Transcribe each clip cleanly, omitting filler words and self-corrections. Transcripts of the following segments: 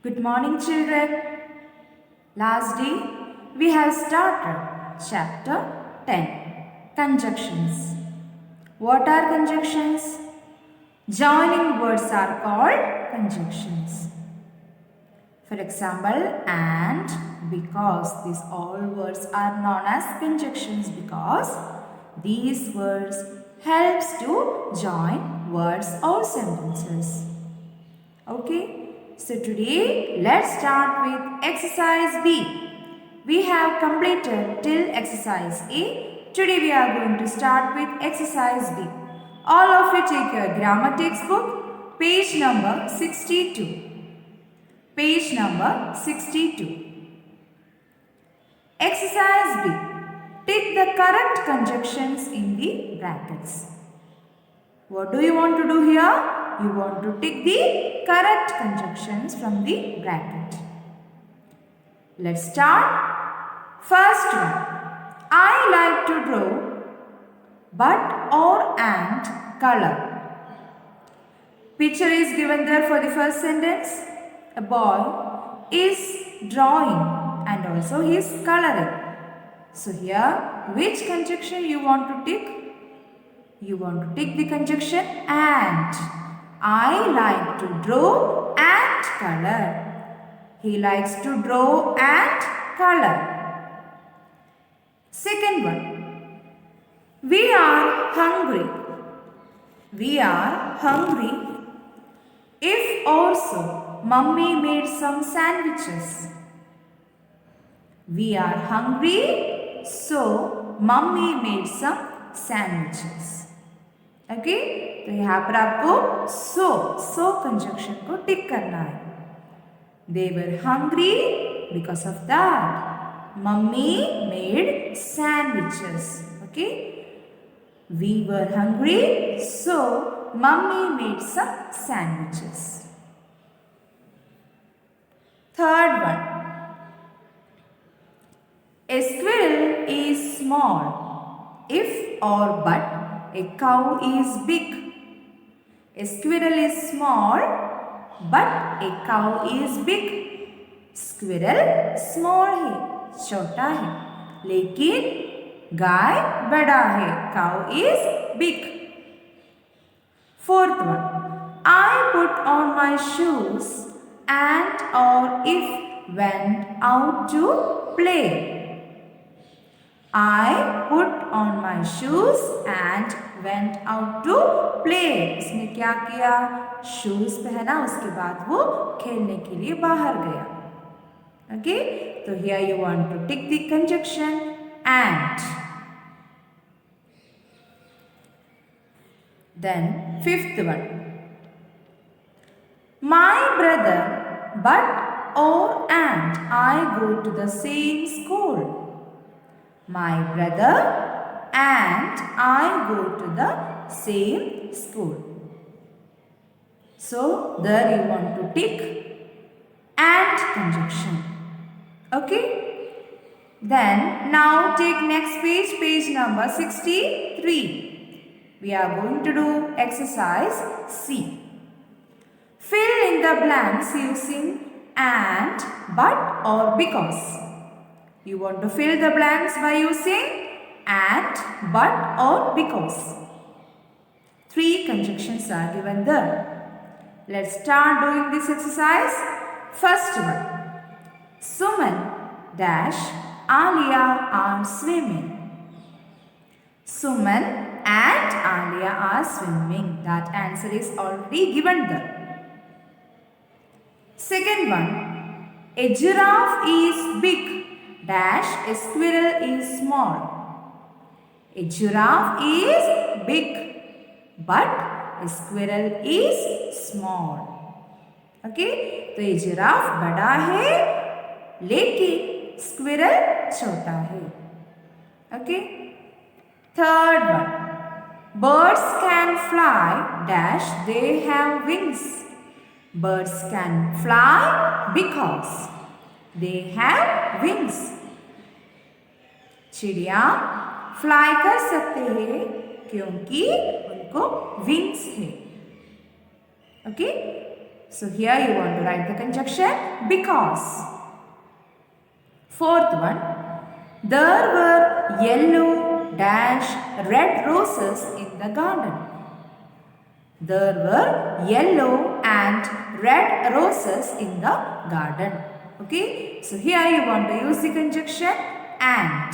Good morning, children. Last day we have started chapter 10 Conjunctions. What are conjunctions? Joining words are called conjunctions. For example, and, because, these all words are known as conjunctions because these words helps to join words or sentences. Okay, so today let's start with exercise B. We have completed till exercise A. Today we are going to start with exercise B. All of you take your grammar textbook, page number 62. Page number 62. Exercise B. Tick the correct conjunctions in the brackets. What do you want to do here? You want to tick the correct conjunctions from the bracket. Let's start. First one. I like to draw but or and color. Picture is given there for the first sentence. A boy is drawing and also he is coloring. So here, which conjunction you want to tick? You want to tick the conjunction and. I like to draw and color. He likes to draw and color. Second one. We are hungry. We are hungry. If also mummy made some sandwiches. We are hungry, so mummy made some sandwiches. Okay तो यहाँ पर आपको सो conjunction को tick करना है. They were hungry because of that mummy made sandwiches. Okay we were hungry so mummy made some sandwiches. Third one. A squirrel is small if or but a cow is big. A squirrel is small but a cow is big. Squirrel small है, छोटा है, लेकिन गाय बड़ा है. Cow is big. Fourth one. I put on my shoes and or if went out to play. I put on my shoes and went out to play. उसने क्या किया? Shoes पहना, उसके बाद वो खेलने के लिए बाहर गया. ओके तो here you want to tick the conjunction and. Then fifth one. My brother but or and I go to the same school. My brother and I go to the same school. So there you want to tick and conjunction. Okay. Then now take next page, page number 63. We are going to do exercise C. Fill in the blanks using and, but or because. You want to fill the blanks by using and, but or because. Three conjunctions are given there. Let's start doing this exercise. First one. Suman dash Alia are swimming. Suman and Alia are swimming. That answer is already given there. Second one. A giraffe is big. Dash a squirrel is small. A giraffe is big but a squirrel is small. Okay तो ये giraffe बड़ा है लेकिन squirrel छोटा है. Okay third one. Birds can fly dash they have wings. Birds can fly because they have wings. चिड़िया fly कर सकते हैं क्योंकि उनको विंग्स है. Okay So here you want to write the conjunction because. Fourth one, there were yellow dash red roses in the garden. There were yellow and red roses in the garden. Okay, so here you want to use the conjunction and.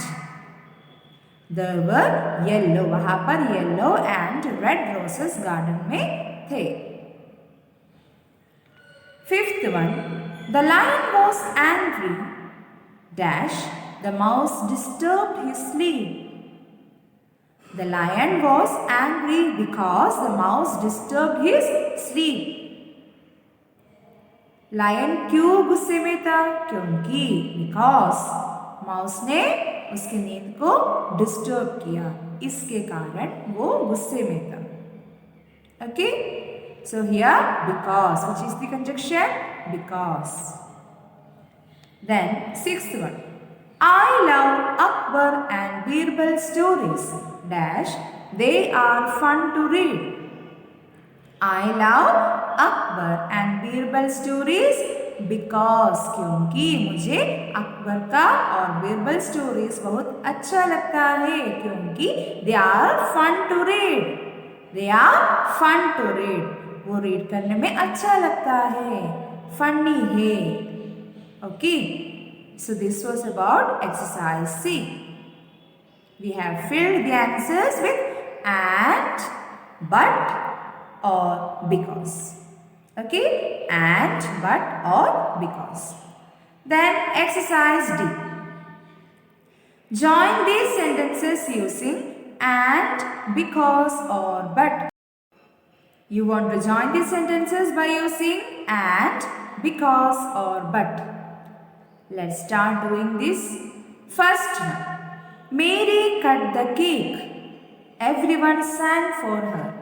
There were yellow, वहाँ पर yellow and red roses garden में थे. Fifth one, the lion was angry dash the mouse disturbed his sleep. The lion was angry because the mouse disturbed his sleep. Lion क्यों गुस्से में था? क्योंकि because mouse ने उसकी नींद को डिस्टर्ब किया, इसके कारण वो गुस्से में था. Okay, so here because, which is the conjunction? Because. Then sixth one, I love Akbar and Birbal stories dash they are fun to read. I love Akbar and Birbal stories because क्योंकि मुझे अकबर का और Birbal stories बहुत अच्छा लगता है, क्योंकि they are fun to read. They are fun to read. वो रीड करने में अच्छा लगता है, फनी है. Okay, so this was about exercise C. We have filled the answers with and, but, or because. Okay, and, but, or because. Then exercise D. Join these sentences using and, because, or but. You want to join these sentences by using and, because, or but. Let's start doing this. First one, Mary cut the cake. Everyone sang for her.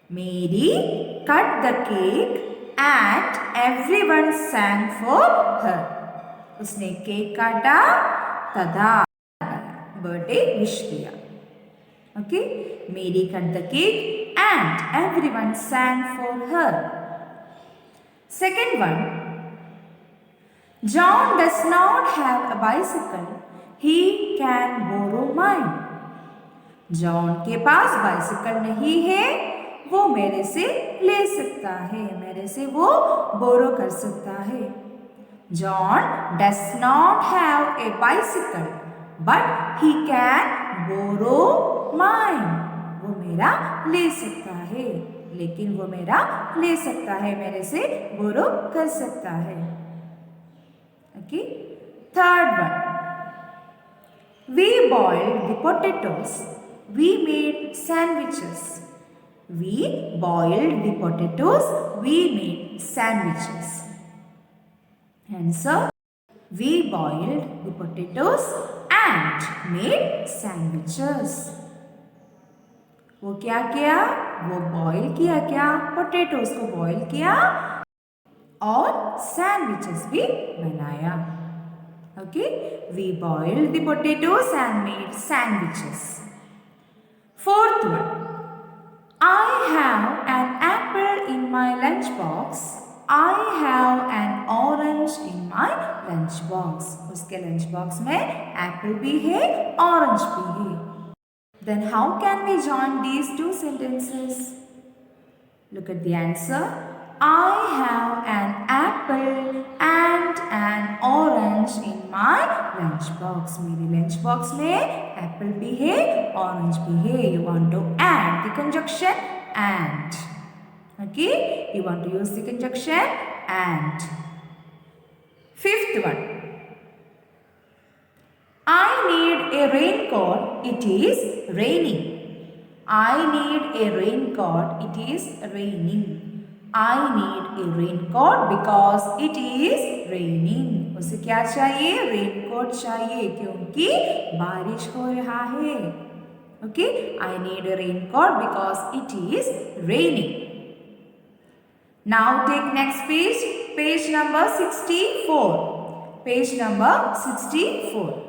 Mary cut the cake and everyone sang for her. उसने cake काटा तथा birthday wish किया. Okay, Mary cut the cake and everyone sang for her. Second one, John does not have a bicycle. He can borrow mine. John के पास bicycle नहीं है, वो मेरे से ले सकता है, मेरे से वो बोरो कर सकता है. John does not have a bicycle, but he can borrow mine. वो मेरा ले सकता है, लेकिन वो मेरा ले सकता है, मेरे से बोरो कर सकता है. Okay. Third one, we boiled the potatoes. We made sandwiches. We boiled the potatoes. We made sandwiches. Answer, we boiled the potatoes and made sandwiches. वो क्या किया? वो बॉईल किया क्या? पोटैटोज को बॉईल किया और सैंडविचेस भी बनाया. Okay, we boiled the potatoes and made sandwiches. Fourth one, I have an apple in my lunch box. I have an orange in my lunch box. उसके लंच बॉक्स में apple भी है, orange भी है. Then how can we join these two sentences? Look at the answer. I have an apple and an orange in my lunch box. मेरी lunch box में apple भी है, orange भी है. You want to add the conjunction and. Okay, you want to use the conjunction and. Fifth one, I need a raincoat. It is raining. I need a raincoat. It is raining. I need a raincoat because it is raining. उसे क्या चाहिए? Raincoat चाहिए क्योंकि बारिश हो रहा है. Okay, I need a raincoat because it is raining. Now take next page, page number 64. Page number 64.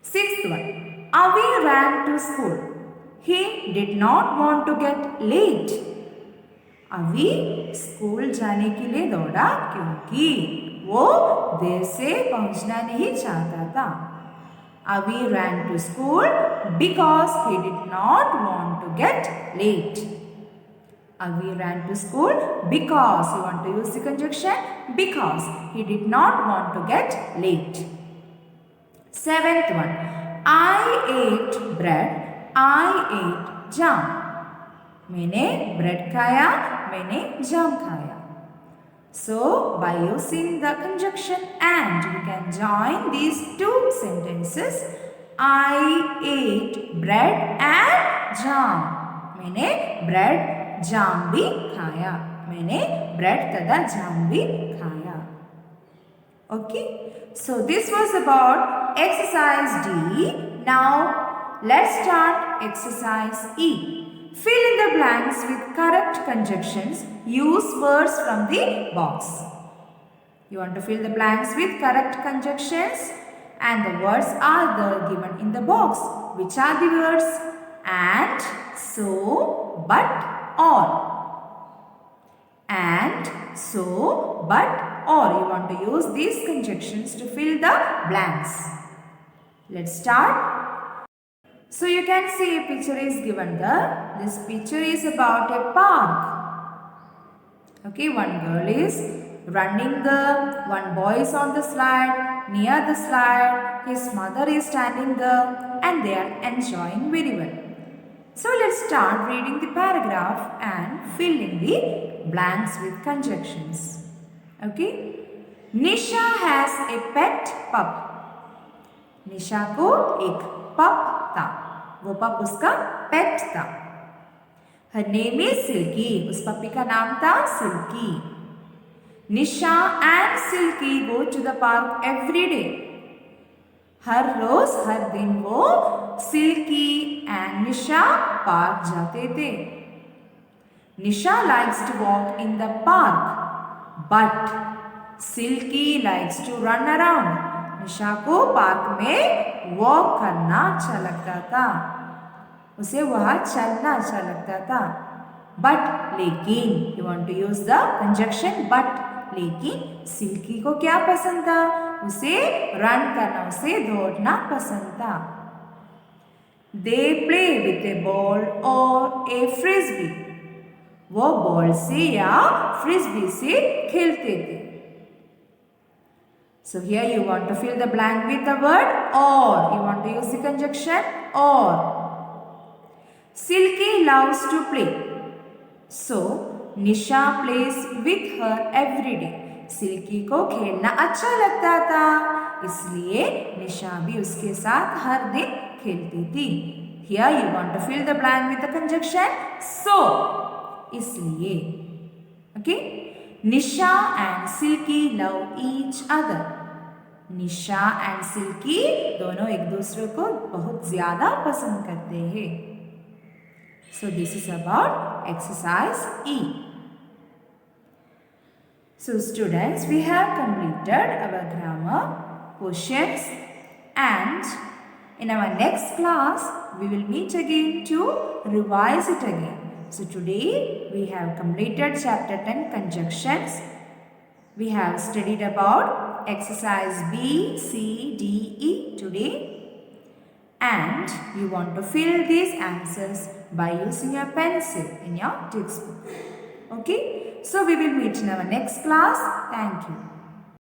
Sixth one, Avi ran to school. He did not want to get late. अभी school जाने के लिए दौड़ा क्योंकि वो देर से पहुंचना नहीं चाहता था. Avi ran to school because he did not want to get late. Avi ran to school because, you want to use the conjunction because he did not want to get late. Seventh one, I ate bread, I ate jam. मैंने bread खाया, मैंने jam खाया. So, by using the conjunction and, we can join these two sentences. I ate bread and jam. मैंने bread jam भी खाया. मैंने bread तथा jam भी खाया. Okay. So, this was about exercise D. Now, let's start exercise E. Fill in the blanks with correct conjunctions. Use words from the box. You want to fill the blanks with correct conjunctions and the words are there given in the box. Which are the words? And, so, but, or. And, so, but, or. You want to use these conjunctions to fill the blanks. Let's start. So you can see a picture is given there. This picture is about a park. Okay, one girl is running there, one boy is on the slide, near the slide, his mother is standing there and they are enjoying very well. So let's start reading the paragraph and fill in the blanks with conjunctions. Okay, Nisha has a pet pup. निशा को एक पप था. वो पप उसका पेट था. Her name is Silky. उस puppy का नाम था Silky. Nisha and Silky go to the park every day. हर रोज हर दिन वो Silky and Nisha पार्क जाते थे. Nisha likes to walk in the park, but Silky likes to run around. निशा को park में वॉक करना अच्छा लगता था. उसे वहाँ चलना अच्छा लगता था. बट लेकिन, you want to use the conjunction but. लेकिन सिल्की को क्या पसंद था? उसे रन करना, उसे दौड़ना पसंद था. They play with A ball और ए फ्रिस्बी. वो बॉल से या फ्रिस्बी से खेलते थे. So here you want to fill the blank with the word or. You want to use the conjunction or. Silky loves to play. So Nisha plays with her every day. Silky को खेलना अच्छा लगता था, इसलिए निशा भी उसके साथ हर दिन खेलती थी. Here you want to fill the blank with the conjunction so. इसलिए. Okay. Nisha and Silky love each other. Nisha and Silky दोनों एक दूसरे को बहुत ज्यादा पसंद करते हैं. So this is about exercise E. So students, we have completed our grammar questions and in our next class we will meet again to revise it again. So today we have completed chapter 10 conjunctions. We have studied about exercise B, C, D, E today, and you want to fill these answers by using your pencil in your textbook. Okay, so we will meet in our next class. Thank you.